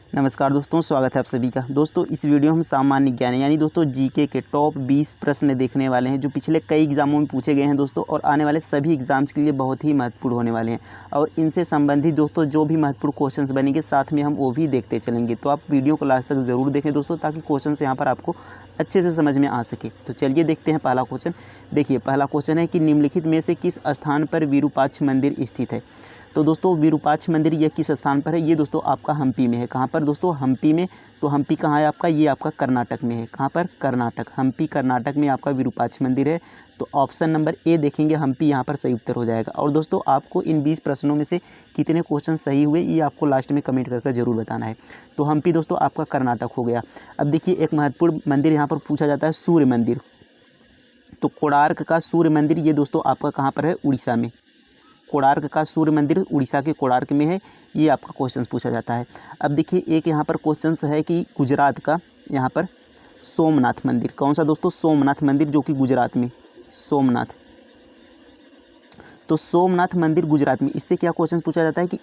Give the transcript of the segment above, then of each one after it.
नमस्कार दोस्तों, स्वागत है आप सभी का। दोस्तों इस वीडियो में हम सामान्य ज्ञान यानी दोस्तों जीके के टॉप 20 प्रश्न देखने वाले हैं जो पिछले कई एग्जामों में पूछे गए हैं दोस्तों, और आने वाले सभी एग्जाम्स के लिए बहुत ही महत्वपूर्ण होने वाले हैं। और इनसे संबंधित दोस्तों जो भी महत्वपूर्ण क्वेश्चंस बनेंगे साथ में हम वो भी देखते चलेंगे। तो आप वीडियो को लास्ट तक ज़रूर देखें दोस्तों, ताकि क्वेश्चन यहाँ पर आपको अच्छे से समझ में आ सके। तो चलिए देखते हैं पहला क्वेश्चन। देखिए पहला क्वेश्चन है कि निम्नलिखित में से किस स्थान पर विरूपाक्ष मंदिर स्थित है। तो दोस्तों विरूपाक्ष मंदिर ये किस स्थान पर है? ये दोस्तों आपका हम्पी में है। कहाँ पर दोस्तों? हम्पी में। तो हम्पी कहाँ है आपका? ये आपका कर्नाटक में है। कहाँ पर? कर्नाटक। हम्पी कर्नाटक में आपका विरूपाक्ष मंदिर है। तो ऑप्शन नंबर ए देखेंगे, हम्पी यहाँ पर सही उत्तर हो जाएगा। और दोस्तों आपको इन 20 प्रश्नों में से कितने क्वेश्चन सही हुए ये आपको लास्ट में कमेंट करके ज़रूर बताना है। तो हम्पी दोस्तों आपका कर्नाटक हो गया। अब देखिए एक महत्वपूर्ण मंदिर यहाँ पर पूछा जाता है, सूर्य मंदिर। तो कोणार्क का सूर्य मंदिर ये दोस्तों आपका कहाँ पर है? उड़ीसा में। कोणार्क का सूर्य मंदिर उड़ीसा के कोणार्क में है। ये आपका क्वेश्चन पूछा जाता है। अब देखिए एक यहाँ पर क्वेश्चन है कि गुजरात का यहाँ पर सोमनाथ मंदिर कौन सा दोस्तों? सोमनाथ मंदिर जो कि गुजरात में, सोमनाथ। तो सोमनाथ मंदिर गुजरात में, इससे क्या क्वेश्चन पूछा जाता है कि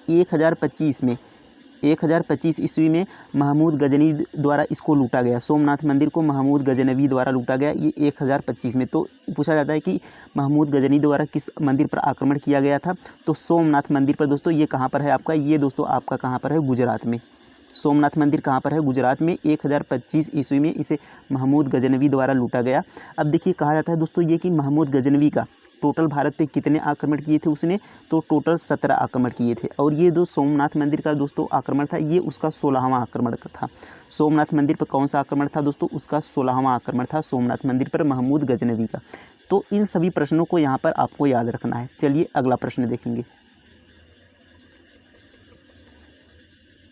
1025 ईस्वी में महमूद गजनी द्वारा इसको लूटा गया। सोमनाथ मंदिर को महमूद गजनवी द्वारा लूटा गया, ये 1025 में। तो पूछा जाता है कि महमूद गजनी द्वारा किस मंदिर पर आक्रमण किया गया था। तो सोमनाथ मंदिर पर दोस्तों ये कहाँ पर है आपका? ये दोस्तों आपका कहाँ पर है? गुजरात में। सोमनाथ मंदिर कहाँ पर है? गुजरात में। 1025 ईस्वी में इसे महमूद गजनवी द्वारा लूटा गया। अब देखिए कहा जाता है दोस्तों ये कि महमूद गजनवी का टोटल भारत पे कितने आक्रमण किए थे उसने? तो टोटल 17 आक्रमण किए थे। और ये जो सोमनाथ मंदिर का दोस्तों आक्रमण था ये उसका 16वां आक्रमण था। सोमनाथ मंदिर पर कौन सा आक्रमण था दोस्तों? उसका 16वां आक्रमण था सोमनाथ मंदिर पर महमूद गजनवी का। तो इन सभी प्रश्नों को यहाँ पर आपको याद रखना है। चलिए अगला प्रश्न देखेंगे।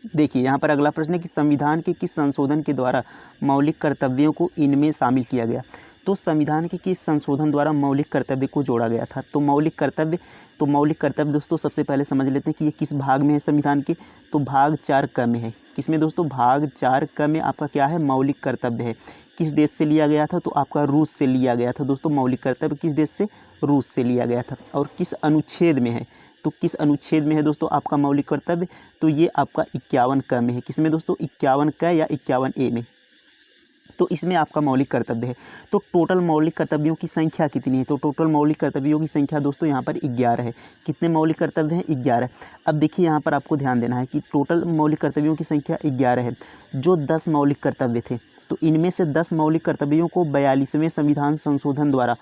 देखिए यहाँ पर अगला प्रश्न है कि संविधान के किस संशोधन के द्वारा मौलिक कर्तव्यों को इनमें शामिल किया गया। तो संविधान के किस संशोधन द्वारा मौलिक कर्तव्य को जोड़ा गया था? तो मौलिक कर्तव्य दोस्तों सबसे पहले समझ लेते हैं कि ये किस भाग में है संविधान के। तो भाग 4 क में है। किसमें दोस्तों? भाग 4 क में आपका क्या है? मौलिक कर्तव्य है। किस देश से लिया गया था? तो आपका रूस से लिया गया था दोस्तों। मौलिक कर्तव्य किस देश से? रूस से लिया गया था। और किस अनुच्छेद में है? तो किस अनुच्छेद में है दोस्तों आपका मौलिक कर्तव्य? तो ये आपका 51 क में है। किसमें दोस्तों? 51 क या 51 ए में। तो इसमें आपका मौलिक कर्तव्य है। तो टोटल मौलिक कर्तव्यों की संख्या कितनी है? तो टोटल मौलिक कर्तव्यों की संख्या दोस्तों यहाँ पर 11 है। कितने मौलिक कर्तव्य हैं? 11। अब देखिए यहाँ पर आपको ध्यान देना है कि टोटल मौलिक कर्तव्यों की संख्या 11 है। जो 10 मौलिक कर्तव्य थे तो इनमें से 10 मौलिक कर्तव्यों को 42वें संविधान संशोधन द्वारा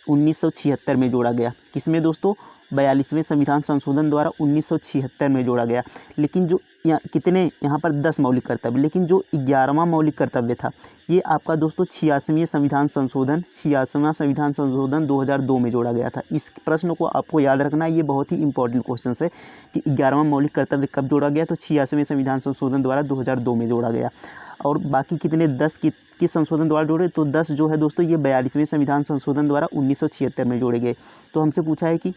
1976 में जोड़ा गया। किसमें दोस्तों? 42वें संविधान संशोधन द्वारा 1976 में जोड़ा गया। लेकिन जो कितने यहाँ पर 10 मौलिक कर्तव्य, लेकिन जो 11वां मौलिक कर्तव्य था ये आपका दोस्तों 86वां संविधान संशोधन 2002 में जोड़ा गया था। इस प्रश्न को आपको याद रखना है, ये बहुत ही इंपॉर्टेंट क्वेश्चन है कि 11वां मौलिक कर्तव्य कब जोड़ा गया। तो 86वें संविधान संशोधन द्वारा 2002 में जोड़ा गया। और बाकी कितने 10 किस संशोधन द्वारा जोड़े? तो 10 जो है दोस्तों ये 42वें संविधान संशोधन द्वारा 1976 में जोड़े गए। तो हमसे पूछा है कि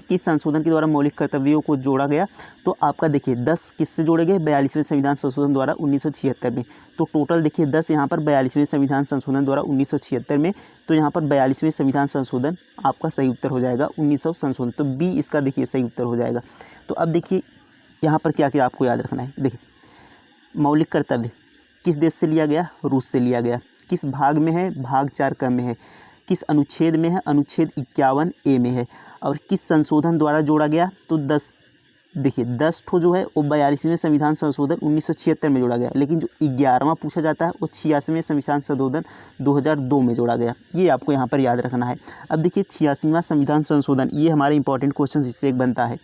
किस संशोधन के द्वारा मौलिक कर्तव्यों को जोड़ा गया। तो आपका देखिए 10 किससे जोड़े गए? 42वें संविधान संशोधन द्वारा 1976 में। तो टोटल देखिए 10 यहाँ पर 42वें संविधान संशोधन द्वारा 1976 में। तो यहाँ पर 42वें संविधान संशोधन आपका सही उत्तर हो जाएगा। 1900 संशोधन, तो बी इसका देखिए सही उत्तर हो जाएगा। तो अब देखिए यहाँ पर क्या क्या आपको याद रखना है। देखिए मौलिक कर्तव्य किस देश से लिया गया? रूस से लिया गया। किस भाग में है? भाग 4 क में है। किस अनुच्छेद में है? अनुच्छेद 51 ए में है। और किस संशोधन द्वारा जोड़ा गया? तो 10 देखिए 10 ठो जो है वो 42वें संविधान संशोधन 1976 में जोड़ा गया। लेकिन जो 11वां पूछा जाता है वो 86वें संविधान संशोधन 2002 में जोड़ा गया। ये आपको यहाँ पर याद रखना है। अब देखिए 86वां संविधान संशोधन, ये हमारे इंपॉर्टेंट क्वेश्चन इससे एक बनता है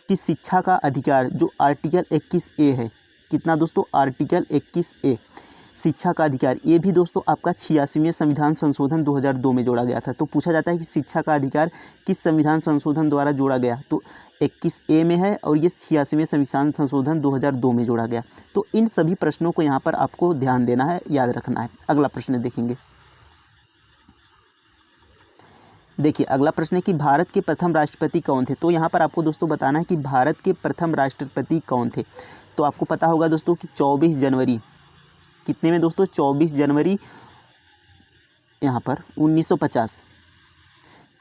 कि शिक्षा का अधिकार जो आर्टिकल 21 ए है। कितना दोस्तों? आर्टिकल 21 ए, शिक्षा का अधिकार, ये भी दोस्तों आपका 86वें संविधान संशोधन 2002 में जोड़ा गया था। तो पूछा जाता है कि शिक्षा का अधिकार किस संविधान संशोधन द्वारा जोड़ा गया। तो 21 ए में है और ये 86वें संविधान संशोधन 2002 में जोड़ा गया। तो इन सभी प्रश्नों को यहाँ पर आपको ध्यान देना है, याद रखना है। अगला प्रश्न देखेंगे। देखिए अगला प्रश्न है कि भारत के प्रथम राष्ट्रपति कौन थे। तो यहाँ पर आपको दोस्तों बताना है कि भारत के प्रथम राष्ट्रपति कौन थे। तो आपको पता होगा दोस्तों कि 24 जनवरी, कितने में दोस्तों? 24 जनवरी यहाँ पर 1950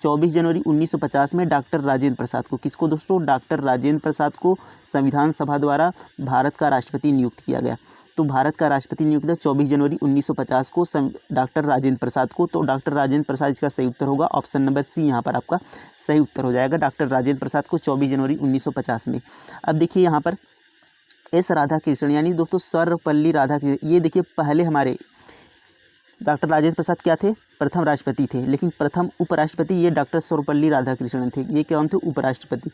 24 जनवरी 1950 में डॉक्टर राजेंद्र प्रसाद को, किसको दोस्तों, डॉक्टर राजेंद्र प्रसाद को संविधान सभा द्वारा भारत का राष्ट्रपति नियुक्त किया गया। तो भारत का राष्ट्रपति नियुक्त है 24 जनवरी 1950 को डॉक्टर राजेंद्र प्रसाद को। तो डॉक्टर राजेंद्र प्रसाद इसका सही उत्तर होगा, ऑप्शन नंबर सी यहाँ पर आपका सही उत्तर हो जाएगा, डॉक्टर राजेंद्र प्रसाद को 24 जनवरी 1950 में। अब देखिए यहाँ पर एस राधाकृष्णन यानी दोस्तों सर्वपल्ली राधाकृष्णन, ये देखिए पहले हमारे डॉक्टर राजेंद्र प्रसाद क्या थे, प्रथम राष्ट्रपति थे, लेकिन प्रथम उपराष्ट्रपति ये डॉक्टर सर्वपल्ली राधाकृष्णन थे। ये कौन थे, उपराष्ट्रपति।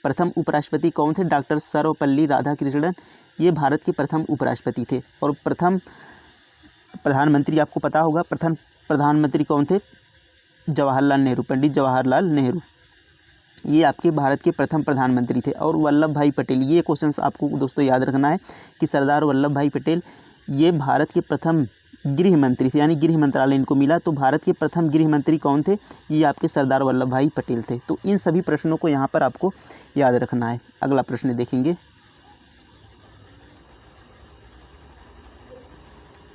प्रथम उपराष्ट्रपति कौन थे, डॉक्टर सर्वपल्ली राधाकृष्णन, ये भारत के प्रथम उपराष्ट्रपति थे। और प्रथम प्रधानमंत्री आपको पता होगा, प्रथम प्रधानमंत्री कौन थे, जवाहरलाल नेहरू, पंडित जवाहरलाल नेहरू, ये आपके भारत के प्रथम प्रधानमंत्री थे। और वल्लभ भाई पटेल, ये क्वेश्चन आपको दोस्तों याद रखना है कि सरदार वल्लभ भाई पटेल ये भारत के प्रथम गृह मंत्री थे, यानी गृह मंत्रालय इनको मिला। तो भारत के प्रथम गृह मंत्री कौन थे, ये आपके सरदार वल्लभ भाई पटेल थे। तो इन सभी प्रश्नों को यहाँ पर आपको याद रखना है। अगला प्रश्न देखेंगे,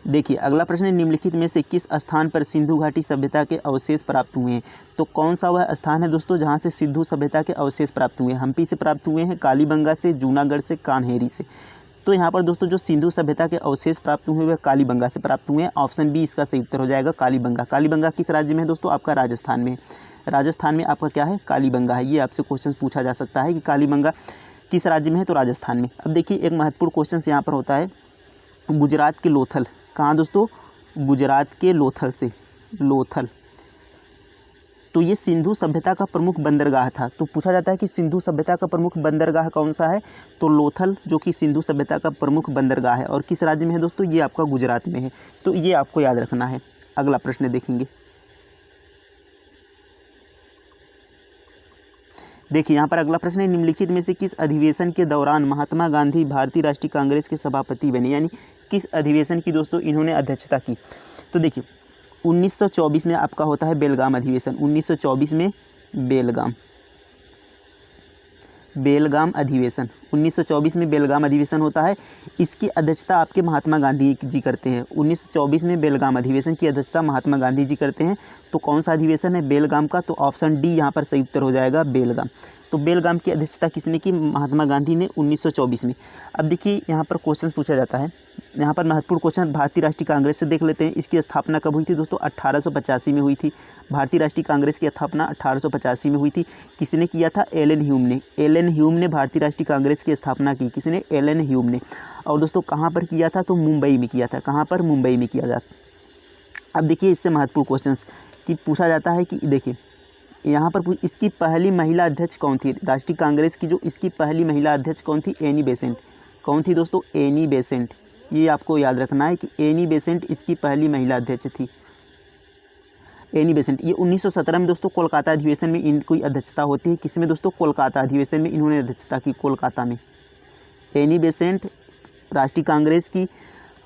देखिए अगला प्रश्न, निम्नलिखित में से किस स्थान पर सिंधु घाटी सभ्यता के अवशेष प्राप्त हुए हैं। तो कौन सा वह स्थान है दोस्तों जहाँ से सिंधु सभ्यता के अवशेष प्राप्त हुए हैं, हम्पी से प्राप्त हुए हैं, कालीबंगा से, जूनागढ़ से, कान्हेरी से। तो यहाँ पर दोस्तों जो सिंधु सभ्यता के अवशेष प्राप्त हुए वह कालीबंगा से प्राप्त हुए हैं, ऑप्शन बी इसका सही उत्तर हो जाएगा, कालीबंगा। कालीबंगा किस राज्य में है दोस्तों, आपका राजस्थान में। राजस्थान में आपका क्या है, कालीबंगा है। ये आपसे क्वेश्चन पूछा जा सकता है कि कालीबंगा किस राज्य में है, तो राजस्थान में। अब देखिए एक महत्वपूर्ण क्वेश्चन यहाँ पर होता है, गुजरात के लोथल, कहाँ दोस्तों, गुजरात के लोथल से, लोथल, तो ये सिंधु सभ्यता का प्रमुख बंदरगाह था। तो पूछा जाता है कि सिंधु सभ्यता का प्रमुख बंदरगाह कौन सा है, तो लोथल जो कि सिंधु सभ्यता का प्रमुख बंदरगाह है। और किस राज्य में है दोस्तों, ये आपका गुजरात में है। तो ये आपको याद रखना है। अगला प्रश्न देखेंगे, देखिए यहाँ पर अगला प्रश्न है, निम्नलिखित में से किस अधिवेशन के दौरान महात्मा गांधी भारतीय राष्ट्रीय कांग्रेस के सभापति बने, यानी किस अधिवेशन की दोस्तों इन्होंने अध्यक्षता की। तो देखिए 1924 में आपका होता है बेलगाम अधिवेशन, 1924 में बेलगाम अधिवेशन, 1924 में बेलगाम अधिवेशन होता है। इसकी अध्यक्षता आपके महात्मा गांधी जी करते हैं। 1924 में बेलगाम अधिवेशन की अध्यक्षता महात्मा गांधी जी करते हैं। तो कौन सा अधिवेशन है, बेलगाम का। तो ऑप्शन डी यहाँ पर सही उत्तर हो जाएगा, बेलगाम। तो बेलगाम की अध्यक्षता किसने की, महात्मा गांधी ने 1924 में। अब देखिए यहाँ पर क्वेश्चन पूछा जाता है, यहाँ पर महत्वपूर्ण क्वेश्चन भारतीय राष्ट्रीय कांग्रेस से देख लेते हैं। इसकी स्थापना कब हुई थी दोस्तों, 1885 में हुई थी। भारतीय राष्ट्रीय कांग्रेस की स्थापना 1885 में हुई थी। किसने किया था, एलन ह्यूम ने। एलन ह्यूम ने भारतीय राष्ट्रीय कांग्रेस की स्थापना की, किसने, एलन ह्यूम ने। और दोस्तों कहाँ पर किया था, तो मुंबई में किया था। कहाँ पर, मुंबई में किया जाता। अब देखिए इससे महत्वपूर्ण क्वेश्चन कि पूछा जाता है कि देखिए यहाँ पर इसकी पहली महिला अध्यक्ष कौन थी, राष्ट्रीय कांग्रेस की जो इसकी पहली महिला अध्यक्ष कौन थी, एनी बेसेंट। कौन थी दोस्तों, एनी बेसेंट। ये आपको याद रखना है कि एनी बेसेंट इसकी पहली महिला अध्यक्ष थी, एनी बेसेंट। ये 1917 में दोस्तों कोलकाता अधिवेशन में इनकी अध्यक्षता होती है। किसमें दोस्तों, कोलकाता अधिवेशन में इन्होंने अध्यक्षता की, कोलकाता में। एनी बेसेंट राष्ट्रीय कांग्रेस की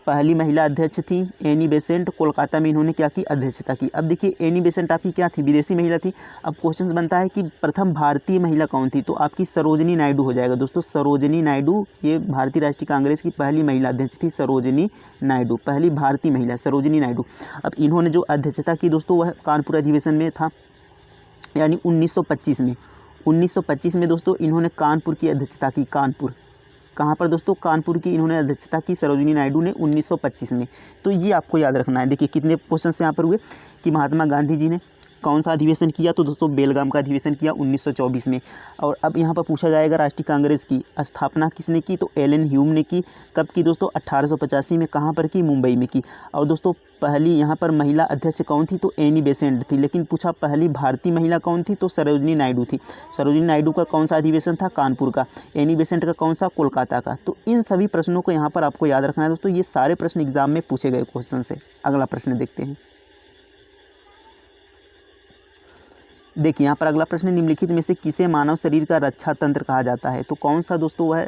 पहली महिला अध्यक्ष थी, एनी बेसेंट। कोलकाता में इन्होंने क्या की, अध्यक्षता की। अब देखिए एनी बेसेंट आपकी क्या थी, विदेशी महिला थी। अब क्वेश्चन बनता है कि प्रथम भारतीय महिला कौन थी, तो आपकी सरोजिनी नायडू हो जाएगा दोस्तों, सरोजिनी नायडू। ये भारतीय राष्ट्रीय कांग्रेस की पहली महिला अध्यक्ष थी, सरोजिनी नायडू, पहली भारतीय महिला सरोजिनी नायडू। अब इन्होंने जो अध्यक्षता की दोस्तों वह कानपुर अधिवेशन में था, यानी 1925 में। 1925 में दोस्तों इन्होंने कानपुर की अध्यक्षता की, कानपुर। कहाँ पर दोस्तों, कानपुर की इन्होंने अध्यक्षता की सरोजिनी नायडू ने 1925 में। तो ये आपको याद रखना है। देखिए कितने क्वेश्चन यहाँ पर हुए कि महात्मा गांधी जी ने कौन सा अधिवेशन किया, तो दोस्तों बेलगाम का अधिवेशन किया 1924 में। और अब यहाँ पर पूछा जाएगा राष्ट्रीय कांग्रेस की स्थापना किसने की, तो एलन ह्यूम ने की। कब की दोस्तों, 1885 में। कहाँ पर की, मुंबई में की। और दोस्तों पहली यहाँ पर महिला अध्यक्ष कौन थी, तो एनी बेसेंट थी। लेकिन पूछा पहली भारतीय महिला कौन थी, तो सरोजिनी नायडू थी। सरोजिनी नायडू का कौन सा अधिवेशन था, कानपुर का। एनी बेसेंट का कौन सा, कोलकाता का। तो इन सभी प्रश्नों को यहाँ पर आपको याद रखना है दोस्तों। ये सारे प्रश्न एग्जाम में पूछे गए क्वेश्चन से। अगला प्रश्न देखते हैं, देखिए यहाँ पर अगला प्रश्न, निम्नलिखित में से किसे मानव शरीर का रक्षा तंत्र कहा जाता है। तो कौन सा दोस्तों वह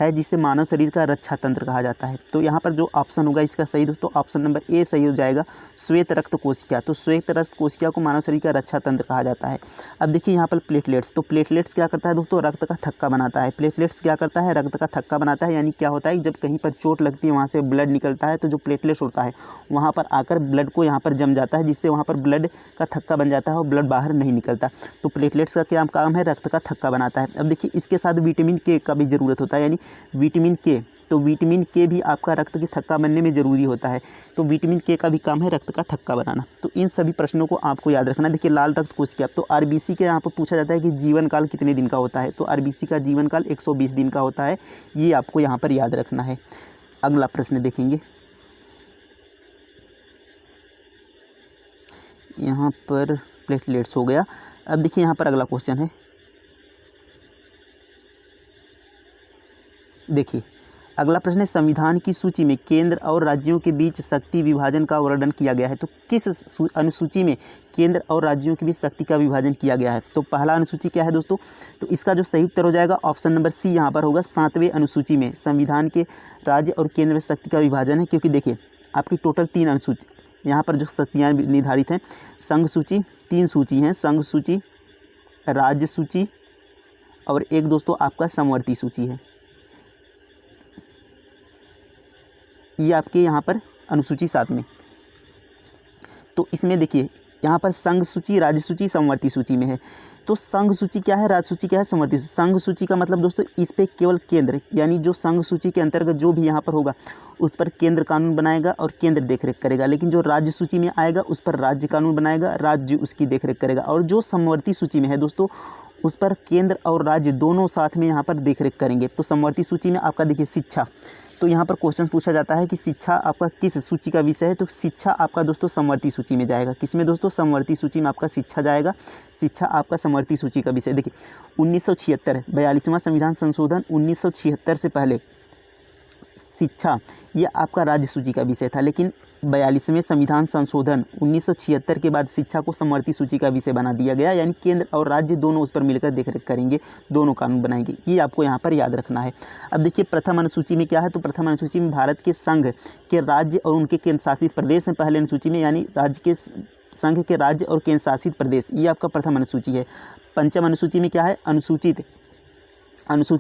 है जिसे मानव शरीर का रक्षा तंत्र कहा जाता है। तो यहाँ पर जो ऑप्शन होगा इसका सही दोस्तों ऑप्शन नंबर ए सही हो जाएगा, श्वेत रक्त कोशिका। तो श्वेत रक्त कोशिका को मानव शरीर का रक्षा तंत्र कहा जाता है। अब देखिए यहाँ पर प्लेटलेट्स, तो प्लेटलेट्स क्या करता है दोस्तों, रक्त का थक्का बनाता है। प्लेटलेट्स क्या करता है, रक्त का थक्का बनाता है। यानी क्या होता है, जब कहीं पर चोट लगती है वहाँ से ब्लड निकलता है, तो जो प्लेटलेट्स होता है वहाँ पर आकर ब्लड को यहाँ पर जम जाता है, जिससे वहाँ पर ब्लड का थक्का बन जाता है और ब्लड बाहर नहीं निकलता। तो प्लेटलेट्स का क्या काम है, रक्त का थक्का बनाता है। अब देखिए इसके साथ विटामिन के का भी ज़रूरत होता है, यानी विटामिन के, तो विटामिन के भी आपका रक्त की थक्का बनने में ज़रूरी होता है। तो विटामिन के का भी काम है रक्त का थक्का बनाना। तो इन सभी प्रश्नों को आपको याद रखना। देखिए लाल रक्त कोशिका, तो आरबीसी के यहाँ पर पूछा जाता है कि जीवन काल कितने दिन का होता है। तो आरबीसी का जीवन काल 120 दिन का होता है, ये आपको यहाँ पर याद रखना है। अगला प्रश्न देखेंगे, यहाँ पर प्लेटलेट्स हो गया। अब देखिए यहाँ पर अगला क्वेश्चन है, देखिए अगला प्रश्न है, संविधान की सूची में केंद्र और राज्यों के बीच शक्ति विभाजन का वर्णन किया गया है। तो किस अनुसूची में केंद्र और राज्यों के बीच शक्ति का विभाजन किया गया है। तो पहला अनुसूची क्या है दोस्तों, तो इसका जो सही उत्तर हो जाएगा ऑप्शन नंबर सी यहाँ पर होगा, 7वें अनुसूची में संविधान के राज्य और केंद्र में शक्ति का विभाजन है। क्योंकि देखिए आपकी टोटल 3 अनुसूची यहाँ पर जो शक्तियाँ निर्धारित हैं, संघ सूची, 3 सूची हैं, संघ सूची, राज्य सूची और एक दोस्तों आपका समवर्ती सूची है। ये आपके यहाँ पर अनुसूची 7 में। तो इसमें देखिए यहाँ पर संघ सूची, राज्य सूची, समवर्ती सूची में है। तो संघ सूची क्या है, राज्य सूची क्या है, समवर्ती सूची। संघ सूची का मतलब दोस्तों इस पे केवल केंद्र, यानी जो संघ सूची के अंतर्गत जो भी यहाँ पर होगा उस पर केंद्र कानून बनाएगा और केंद्र देखरेख करेगा। लेकिन जो राज्य सूची में आएगा उस पर राज्य कानून बनाएगा, राज्य उसकी देखरेख करेगा। और जो समवर्ती सूची में है दोस्तों उस पर केंद्र और राज्य दोनों साथ में यहाँ पर देखरेख करेंगे। तो समवर्ती सूची में आपका देखिए शिक्षा, तो यहाँ पर क्वेश्चन पूछा जाता है कि शिक्षा आपका किस सूची का विषय है। तो शिक्षा आपका दोस्तों समवर्ती सूची में जाएगा। किसमें दोस्तों, समवर्ती सूची में आपका शिक्षा जाएगा। शिक्षा आपका समवर्ती सूची का विषय। देखिए 1976 42वां संविधान संशोधन 1976 से पहले शिक्षा ये आपका राज्य सूची का विषय था, लेकिन 42वें संविधान संशोधन 1976 के बाद शिक्षा को समवर्ती सूची का विषय बना दिया गया। यानी केंद्र और राज्य दोनों उस पर मिलकर देखरेख करेंगे, दोनों कानून बनाएंगे। ये आपको यहाँ पर याद रखना है। अब देखिए प्रथम अनुसूची में क्या है, तो प्रथम अनुसूची में भारत के संघ के राज्य और उनके केंद्र शासित प्रदेश हैं। पहले अनुसूची में यानी राज्य के संघ के राज्य और केंद्र शासित प्रदेश, ये आपका प्रथम अनुसूची है। पंचम अनुसूची में क्या है, अनुसूचित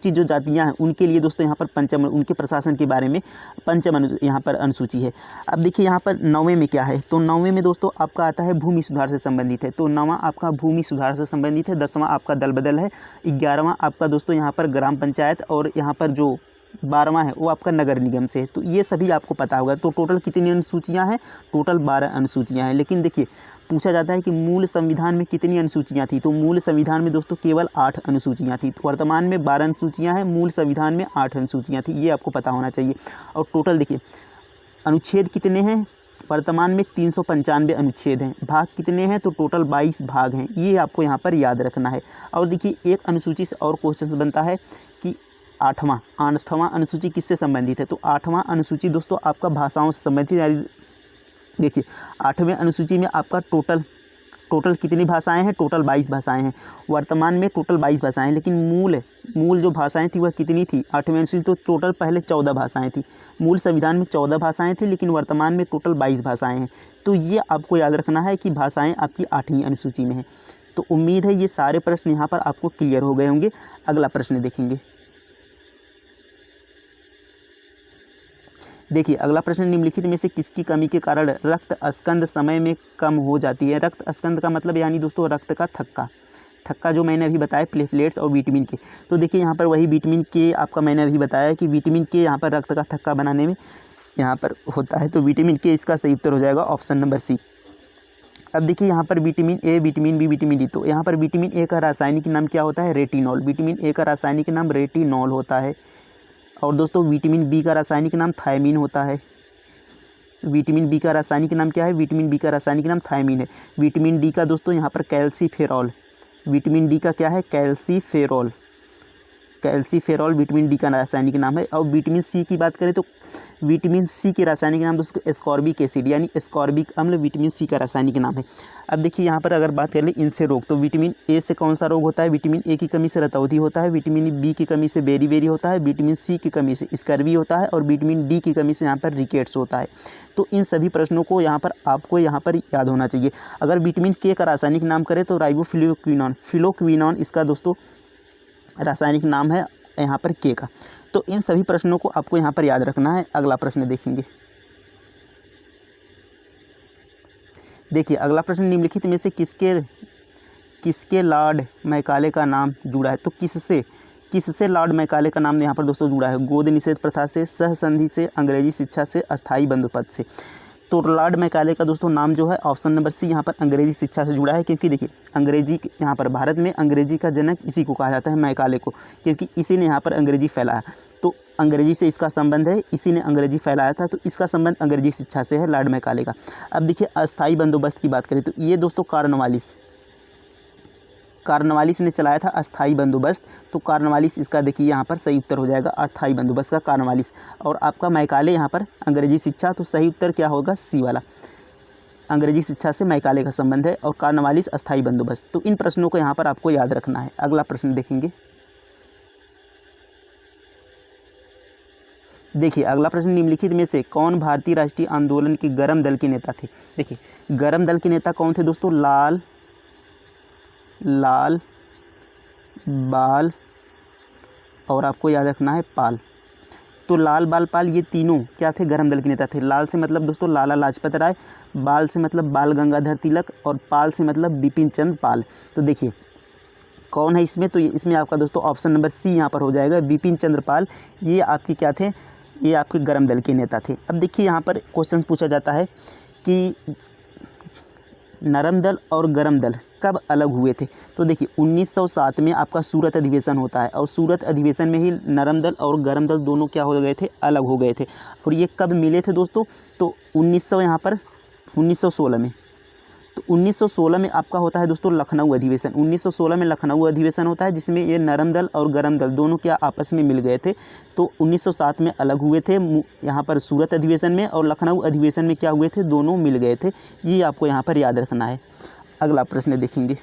जो जातियां हैं उनके लिए दोस्तों यहाँ पर पंचम, उनके प्रशासन के बारे में पंचम यहाँ पर अनुसूची है। अब देखिए यहाँ पर 9वें में क्या है, तो 9वें में दोस्तों आपका आता है भूमि सुधार से संबंधित है। तो 9वां आपका भूमि सुधार से संबंधित है। 10वां आपका दल बदल है। 11वां आपका दोस्तों यहाँ पर ग्राम पंचायत और यहाँ पर जो 12वां है वो आपका नगर निगम से है। तो ये सभी आपको पता होगा। तो टोटल कितनी अनुसूचियाँ हैं, टोटल 12 अनुसूचियाँ हैं। लेकिन देखिए पूछा जाता है कि मूल संविधान में कितनी अनुसूचियाँ थी। तो मूल संविधान में दोस्तों केवल 8 अनुसूचियाँ थी। तो वर्तमान में 12 अनुसूचियाँ हैं, मूल संविधान में 8 अनुसूचियाँ थी। ये आपको पता होना चाहिए। और टोटल देखिए अनुच्छेद कितने हैं, वर्तमान में 395 अनुच्छेद हैं। भाग कितने हैं, तो टोटल 22 भाग हैं। ये आपको यहाँ पर याद रखना है। और देखिए एक अनुसूची से और क्वेश्चन बनता है कि 8वां अनुसूची किससे संबंधित है। तो 8वां अनुसूची दोस्तों आपका भाषाओं से संबंधित। देखिए 8वें अनुसूची में आपका टोटल कितनी भाषाएं हैं, टोटल 22 भाषाएं हैं। वर्तमान में टोटल 22 भाषाएं हैं, लेकिन मूल जो भाषाएं थी वह कितनी थी, 8वें अनुसूची तो टोटल पहले 14 भाषाएं थी। मूल संविधान में 14 भाषाएं थी, लेकिन वर्तमान में टोटल 22 भाषाएं हैं। तो ये आपको याद रखना है कि भाषाएँ आपकी 8वीं अनुसूची में हैं। तो उम्मीद है ये सारे प्रश्न यहाँ पर आपको क्लियर हो गए होंगे। अगला प्रश्न देखेंगे। देखिए अगला प्रश्न, निम्नलिखित में से किसकी कमी के कारण रक्त स्कंद समय में कम हो जाती है। रक्त स्कंद का मतलब यानी दोस्तों रक्त का थक्का जो मैंने अभी बताया प्लेटलेट्स और विटामिन के। तो देखिए यहाँ पर वही विटामिन के आपका मैंने अभी बताया कि विटामिन के यहाँ पर रक्त का थक्का बनाने में यहाँ पर होता है। तो विटामिन के इसका सही उत्तर हो जाएगा ऑप्शन नंबर सी। अब देखिए यहाँ पर vitamin A, vitamin B, vitamin D. तो यहाँ पर विटामिन ए का रासायनिक नाम क्या होता है, रेटिनॉल। विटामिन ए का रासायनिक नाम रेटिनॉल होता है। और दोस्तों विटामिन बी का रासायनिक नाम थायमीन होता है। विटामिन बी का रासायनिक नाम क्या है, विटामिन बी का रासायनिक नाम थायमीन है। विटामिन डी का दोस्तों यहाँ पर कैल्सीफेरॉल, विटामिन डी का क्या है, कैल्सीफेरॉल। कैल्सीफेरॉल विटामिन डी का रासायनिक नाम है। और विटामिन सी की बात करें तो विटामिन सी के रासायनिक नाम दोस्तों एस्कॉर्बिक एसिड यानी एस्कॉर्बिक अम्ल विटामिन सी का रासायनिक नाम है। अब देखिए यहाँ पर अगर बात कर ले इनसे रोग, तो विटामिन ए से कौन सा रोग होता है? विटामिन ए की कमी से रतौंधी होता है, विटामिन बी की कमी से बेरी होता है, विटामिन सी की कमी से स्कर्वी होता है और विटामिन डी की कमी से यहाँ पर रिकेट्स होता है। तो इन सभी प्रश्नों को यहाँ पर आपको यहाँ पर याद होना चाहिए। अगर विटामिन के का रासायनिक नाम करें तो राइबोफ्लोक्विनोन, फिलोक्विनोन इसका दोस्तों रासायनिक नाम है यहाँ पर के का। तो इन सभी प्रश्नों को आपको यहाँ पर याद रखना है। अगला प्रश्न देखेंगे। देखिए अगला प्रश्न, निम्नलिखित में से किसके लॉर्ड मैकाले का नाम जुड़ा है? तो किससे लॉर्ड मैकाले का नाम यहाँ पर दोस्तों जुड़ा है? गोद निषेध प्रथा से, सहसंधि से, अंग्रेजी शिक्षा से, अस्थाई बंदोबस्त से। तो लॉर्ड मैकाले का दोस्तों नाम जो है ऑप्शन नंबर सी यहाँ पर अंग्रेजी शिक्षा से जुड़ा है, क्योंकि देखिए अंग्रेजी यहाँ पर भारत में अंग्रेजी का जनक इसी को कहा जाता है, मैकाले को, क्योंकि इसी ने यहाँ पर अंग्रेजी फैलाया। तो अंग्रेजी से इसका संबंध है, इसी ने अंग्रेजी फैलाया था, तो इसका संबंध अंग्रेजी शिक्षा से है लॉर्ड मैकाले का। अब देखिए अस्थाई बंदोबस्त की बात करें तो ये दोस्तों कार्नवालिस ने चलाया था अस्थाई बंदोबस्त। तो कार्नवालिस इसका देखिए यहाँ पर सही उत्तर हो जाएगा, अस्थाई बंदोबस्त का कार्नवालिस। और आपका मैकाले यहाँ पर अंग्रेजी शिक्षा, तो सही उत्तर क्या होगा? सी वाला, अंग्रेजी शिक्षा से मैकाले का संबंध है और कार्नवालिस अस्थाई बंदोबस्त। तो इन प्रश्नों को यहाँ पर आपको याद रखना है। अगला प्रश्न देखेंगे। देखिए अगला प्रश्न, निम्नलिखित में से कौन भारतीय राष्ट्रीय आंदोलन के गर्म दल के नेता थे? देखिए गर्म दल के नेता कौन थे दोस्तों? लाल, बाल और आपको याद रखना है पाल। तो लाल, बाल, पाल ये तीनों क्या थे? गर्म दल के नेता थे। लाल से मतलब दोस्तों लाला लाजपत राय, बाल से मतलब बाल गंगाधर तिलक और पाल से मतलब बिपिन चंद्र पाल। तो देखिए कौन है इसमें? तो इसमें आपका दोस्तों ऑप्शन नंबर सी यहाँ पर हो जाएगा, बिपिन चंद्र पाल। ये आपके क्या थे? ये आपके गर्म दल के नेता थे। अब देखिए यहाँ पर क्वेश्चन पूछा जाता है कि नरम दल और गर्म दल कब अलग हुए थे? तो देखिए 1907 में आपका सूरत अधिवेशन होता है और सूरत अधिवेशन में ही नरम दल और गर्म दल दोनों क्या हो गए थे? अलग हो गए थे। और ये कब मिले थे दोस्तों? तो 1916 में। तो 1916 में आपका होता है दोस्तों लखनऊ अधिवेशन। 1916 में लखनऊ अधिवेशन होता है, जिसमें ये नरम दल और गर्म दल दोनों क्या आपस में मिल गए थे। तो 1907 में अलग हुए थे यहाँ पर सूरत अधिवेशन में, और लखनऊ अधिवेशन में क्या हुए थे? दोनों मिल गए थे। ये आपको यहाँ पर याद रखना है। अगला प्रश्न देखेंगे।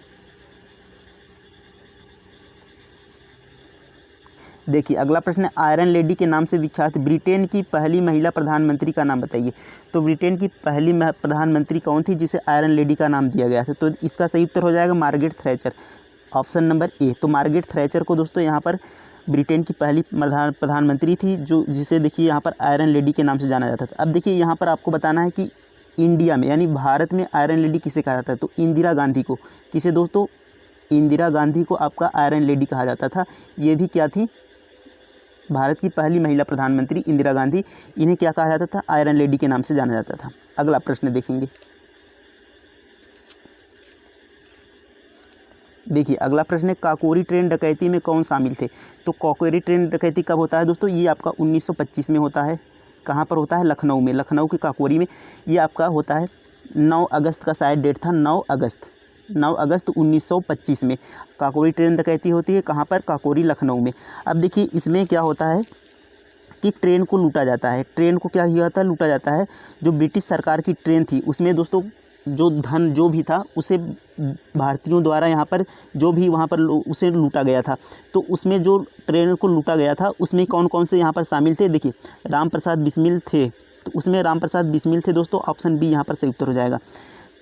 देखिए अगला प्रश्न, आयरन लेडी के नाम से विख्यात ब्रिटेन की पहली महिला प्रधानमंत्री का नाम बताइए। तो ब्रिटेन की पहली प्रधानमंत्री कौन थी जिसे आयरन लेडी का नाम दिया गया था? तो इसका सही उत्तर हो जाएगा Margaret Thatcher, option number A. तो मार्गरेट थैचर को दोस्तों यहाँ पर ब्रिटेन की पहली प्रधानमंत्री थी, जो जिसे देखिए यहाँ पर आयरन लेडी के नाम से जाना जाता था। अब देखिए यहाँ पर आपको बताना है कि इंडिया में यानी भारत में आयरन लेडी किसे कहा जाता है? तो इंदिरा गांधी को। किसे दोस्तों? इंदिरा गांधी को आपका आयरन लेडी कहा जाता था। ये भी क्या थी? भारत की पहली महिला प्रधानमंत्री इंदिरा गांधी। इन्हें क्या कहा जाता था? आयरन लेडी के नाम से जाना जाता था। अगला प्रश्न देखेंगे। देखिए अगला प्रश्न है, काकोरी ट्रेन डकैती में कौन शामिल थे? तो काकोरी ट्रेन डकैती कब होता है दोस्तों? ये आपका 1925 में होता है। कहाँ पर होता है? लखनऊ में, लखनऊ के काकोरी में। ये आपका होता है 9 अगस्त का शायद डेट था, 9 अगस्त 1925 में काकोरी ट्रेन डकैती होती है। कहाँ पर? काकोरी, लखनऊ में। अब देखिए इसमें क्या होता है कि ट्रेन को लूटा जाता है। ट्रेन को क्या किया जाता है? लूटा जाता है। जो ब्रिटिश सरकार की ट्रेन थी उसमें दोस्तों जो धन जो भी था उसे भारतीयों द्वारा यहाँ पर जो भी वहाँ पर उसे लूटा गया था। तो उसमें जो ट्रेन को लूटा गया था उसमें कौन कौन से यहाँ पर शामिल थे? देखिए राम प्रसाद बिस्मिल थे, तो उसमें राम प्रसाद बिस्मिल थे दोस्तों, ऑप्शन बी यहाँ पर सही उत्तर हो जाएगा।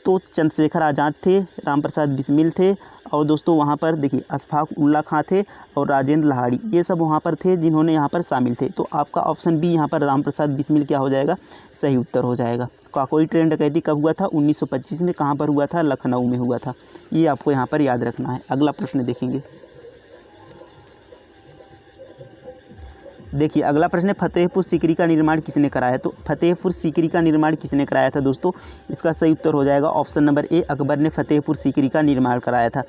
तो चंद्रशेखर आज़ाद थे, राम प्रसाद बिस्मिल थे, और दोस्तों वहाँ पर देखिए अशफाक उल्ला खां थे और राजेंद्र लाहाड़ी, ये सब वहाँ पर थे जिन्होंने यहाँ पर शामिल थे। तो आपका ऑप्शन बी यहाँ पर राम प्रसाद बिस्मिल क्या हो जाएगा? सही उत्तर हो जाएगा। काकोरी ट्रेन डकैती कब हुआ था? 1925 में। कहाँ पर हुआ था? लखनऊ में हुआ था। ये आपको यहाँ पर याद रखना है। अगला प्रश्न देखेंगे। देखिए अगला प्रश्न है, फतेहपुर सीकरी का निर्माण किसने कराया? तो फतेहपुर सीकरी का निर्माण किसने कराया था दोस्तों? इसका सही उत्तर हो जाएगा ऑप्शन नंबर ए, अकबर ने फतेहपुर सीकरी का निर्माण कराया था।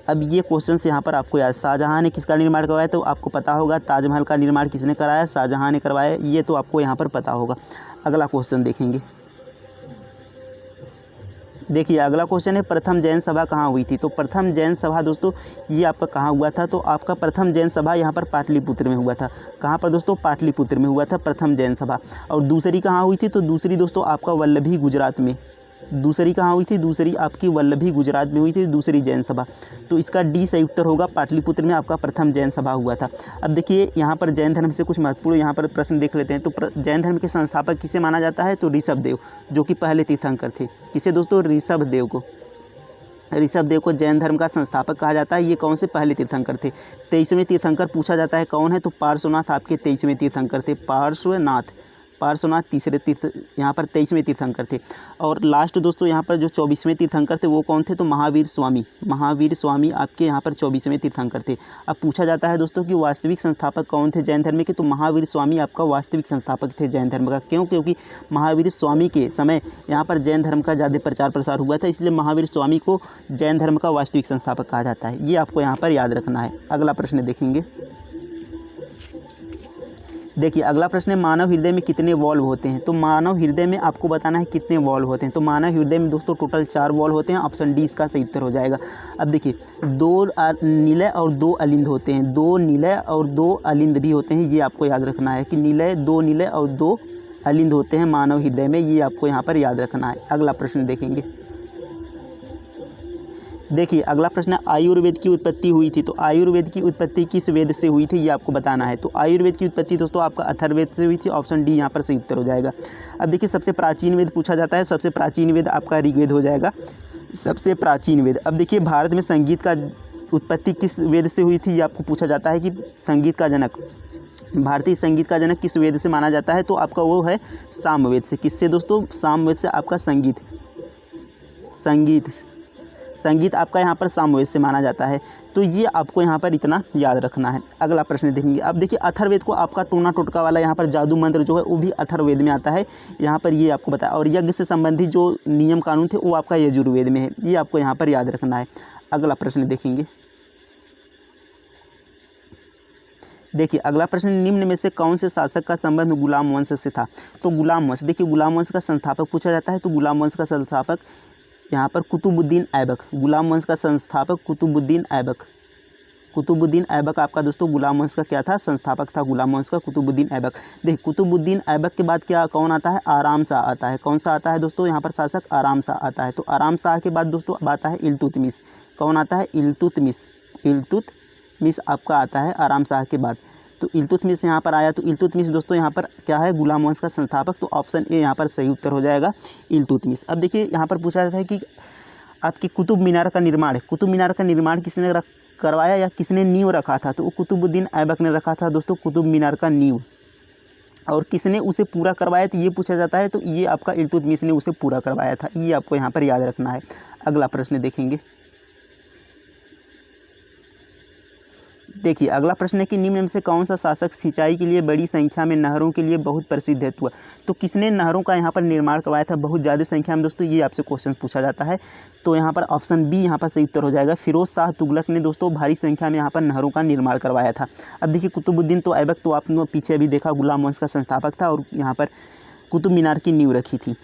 अब ये क्वेश्चन यहाँ पर आपको याद, शाहजहाँ ने किसका निर्माण करवाया? तो आपको पता होगा ताजमहल का निर्माण किसने कराया? शाहजहाँ ने करवाया, ये तो आपको यहाँ पर पता होगा। अगला क्वेश्चन देखेंगे। देखिए अगला क्वेश्चन है प्रथम जैन सभा कहाँ हुई थी। तो प्रथम जैन सभा दोस्तों ये आपका कहाँ हुआ था। तो आपका प्रथम जैन सभा यहाँ पर पाटलिपुत्र में हुआ था। कहाँ पर दोस्तों, पाटलिपुत्र में हुआ था प्रथम जैन सभा। और दूसरी कहाँ हुई थी, तो दूसरी दोस्तों आपका वल्लभी गुजरात में। दूसरी कहाँ हुई थी, दूसरी आपकी वल्लभी गुजरात में हुई थी दूसरी जैन सभा। तो इसका डी सही उत्तर होगा, पाटलिपुत्र में आपका प्रथम जैन सभा हुआ था। अब देखिए यहाँ पर जैन धर्म से कुछ महत्वपूर्ण यहाँ पर प्रश्न देख लेते हैं। तो जैन धर्म के संस्थापक किसे माना जाता है, तो ऋषभदेव, जो कि पहले तीर्थंकर थे। किसे दोस्तों, ऋषभदेव को। ऋषभदेव को जैन धर्म का संस्थापक कहा जाता है। ये कौन से पहले तीर्थंकर थे। 23वें तीर्थंकर पूछा जाता है कौन है, तो पार्श्वनाथ आपके 23वें तीर्थंकर थे। पार्श्वनाथ तीसरे तीर्थ यहाँ पर 23वें तीर्थंकर थे। और लास्ट दोस्तों यहाँ पर जो 24वें तीर्थंकर थे वो कौन थे, तो महावीर स्वामी आपके यहाँ पर 24वें तीर्थंकर थे। अब पूछा जाता है दोस्तों कि वास्तविक संस्थापक कौन थे जैन धर्म के, तो महावीर स्वामी आपका वास्तविक संस्थापक थे जैन धर्म का। क्यों, क्योंकि महावीर स्वामी के समय यहाँ पर जैन धर्म का ज़्यादा प्रचार प्रसार हुआ था, इसलिए महावीर स्वामी को जैन धर्म का वास्तविक संस्थापक कहा जाता है। ये आपको यहाँ पर याद रखना है। अगला प्रश्न देखेंगे। देखिए अगला प्रश्न है मानव हृदय में कितने वॉल्व होते हैं। तो मानव हृदय में आपको बताना है कितने वॉल्व होते हैं। तो मानव हृदय में दोस्तों टोटल 4 वॉल्व होते हैं। ऑप्शन डी इसका सही उत्तर हो जाएगा। अब देखिए 2 निलय और 2 अलिंद होते हैं। 2 निलय और 2 अलिंद भी होते हैं। ये आपको याद रखना है कि 2 निलय और 2 अलिंद होते हैं मानव हृदय में। ये आपको यहाँ पर याद रखना है। अगला प्रश्न देखेंगे। देखिए अगला प्रश्न, आयुर्वेद की उत्पत्ति हुई थी। तो आयुर्वेद की उत्पत्ति किस वेद से हुई थी, ये आपको बताना है। तो आयुर्वेद की उत्पत्ति दोस्तों आपका अथर्ववेद से हुई थी। ऑप्शन डी यहाँ पर सही उत्तर हो जाएगा। अब देखिए सबसे प्राचीन वेद पूछा जाता है। सबसे प्राचीन वेद आपका ऋग्वेद हो जाएगा, सबसे प्राचीन वेद। अब देखिए भारत में संगीत का उत्पत्ति किस वेद से हुई थी, ये आपको पूछा जाता है कि संगीत का जनक, भारतीय संगीत का जनक किस वेद से माना जाता है। तो आपका वो है सामवेद से। किससे दोस्तों, सामवेद से आपका संगीत आपका यहाँ पर सामवेद से माना जाता है। तो ये आपको यहाँ पर इतना याद रखना है। अगला प्रश्न देखेंगे। अब देखिए अथर्ववेद को आपका टोना टोटका वाला यहाँ पर जादू मंत्र जो है वो भी अथर्ववेद में आता है। यहाँ पर ये आपको बताया। और यज्ञ से संबंधित जो नियम कानून थे वो आपका यजुर्वेद में है। ये आपको यहाँ पर याद रखना है। अगला प्रश्न देखेंगे। देखिए अगला प्रश्न, निम्न में से कौन से शासक का संबंध गुलाम वंश से था। तो गुलाम वंश, देखिए गुलाम वंश का संस्थापक पूछा जाता है। तो गुलाम वंश का संस्थापक यहाँ पर कुतुबुद्दीन ऐबक। गुलाम वंश का संस्थापक कुतुबुद्दीन ऐबक आपका दोस्तों गुलाम वंश का क्या था, संस्थापक था गुलाम वंश का कुतुबुद्दीन ऐबक। देखिए कुतुबुद्दीन ऐबक के बाद क्या कौन आता है, आराम शाह आता है। कौन सा आता है दोस्तों यहाँ पर शासक, आराम शाह आता है। तो आराम शाह के बाद दोस्तों अब आता है इल्तुतमिश। कौन आता है, इल्तुतमिश आपका आता है आराम शाह के बाद। तो इल्तुतमिश यहाँ पर आया। तो इल्तुतमिश दोस्तों यहाँ पर क्या है, गुलाम वंश का संस्थापक। तो ऑप्शन ए यहाँ पर सही उत्तर हो जाएगा, इल्तुतमिश। अब देखिए यहाँ पर पूछा जाता है कि आपकी कुतुब मीनार का निर्माण किसने करवाया या किसने नींव रखा था। तो वो कुतुबुद्दीन ऐबक ने रखा था दोस्तों कुतुब मीनार का नींव। और किसने उसे पूरा करवाया तो ये पूछा जाता है। तो ये आपका इल्तुतमिश ने उसे पूरा करवाया था। ये आपको यहाँ पर याद रखना है। अगला प्रश्न देखेंगे। देखिए अगला प्रश्न है कि निम्न में से कौन सा शासक सिंचाई के लिए बड़ी संख्या में नहरों के लिए बहुत प्रसिद्ध हुआ। तो किसने नहरों का यहाँ पर निर्माण करवाया था बहुत ज़्यादा संख्या में दोस्तों, ये आपसे क्वेश्चन पूछा जाता है। तो यहाँ पर ऑप्शन बी यहाँ पर सही उत्तर हो जाएगा। फिरोज शाह तुगलक ने दोस्तों भारी संख्या में यहाँ पर नहरों का निर्माण करवाया था। अब देखिए कुतुबुद्दीन तो ऐबक तो आपने पीछे अभी देखा गुलाम वंश का संस्थापक था और यहाँ पर कुतुब मीनार की नींव रखी थी।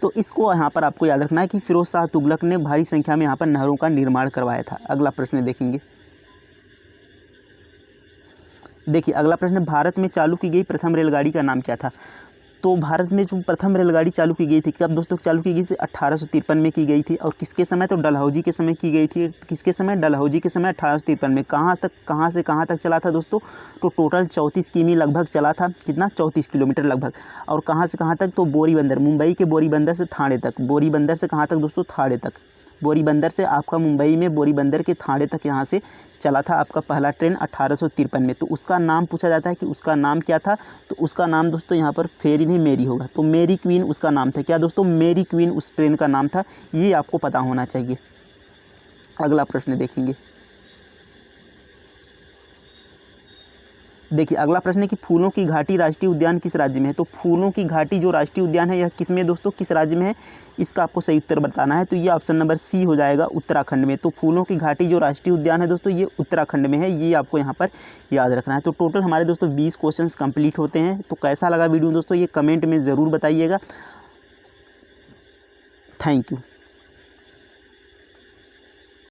तो इसको यहाँ पर आपको याद रखना है कि फिरोज शाह तुगलक ने भारी संख्या में यहाँ पर नहरों का निर्माण करवाया था। अगला प्रश्न देखेंगे। देखिए अगला प्रश्न, भारत में चालू की गई प्रथम रेलगाड़ी का नाम क्या था। तो भारत में जो प्रथम रेलगाड़ी चालू की गई थी कब दोस्तों चालू की गई थी, 1853 में की गई थी। और किसके समय, तो डलहौजी के समय की गई थी। किसके समय, डलहौजी के समय 1853 में। कहाँ से कहाँ तक चला था दोस्तों, तो टोटल 34 किमी लगभग चला था। कितना, 34 किलोमीटर लगभग। और कहाँ से कहाँ तक, तो बोरीबंदर, मुंबई के बोरीबंदर से ठाणे तक। बोरीबंदर से कहाँ तक दोस्तों, ठाणे तक। बोरीबंदर से आपका मुंबई में बोरीबंदर के ठाणे तक यहाँ से चला था आपका पहला ट्रेन 1853 में। तो उसका नाम पूछा जाता है कि उसका नाम क्या था। तो उसका नाम दोस्तों यहाँ पर फेरी नहीं मेरी होगा। तो मेरी क्वीन उसका नाम था। क्या दोस्तों, मेरी क्वीन उस ट्रेन का नाम था। ये आपको पता होना चाहिए। अगला प्रश्न देखेंगे। देखिए अगला प्रश्न है कि फूलों की घाटी राष्ट्रीय उद्यान किस राज्य में है। तो फूलों की घाटी जो राष्ट्रीय उद्यान है यह किस में दोस्तों, किस राज्य में है, इसका आपको सही उत्तर बताना है। तो ये ऑप्शन नंबर सी हो जाएगा, उत्तराखंड में। तो फूलों की घाटी जो राष्ट्रीय उद्यान है दोस्तों ये उत्तराखंड में है। ये आपको यहाँ पर याद रखना है। तो टोटल हमारे दोस्तों 20 क्वेश्चन कंप्लीट होते हैं। तो कैसा लगा वीडियो दोस्तों ये कमेंट में ज़रूर बताइएगा। Thank you.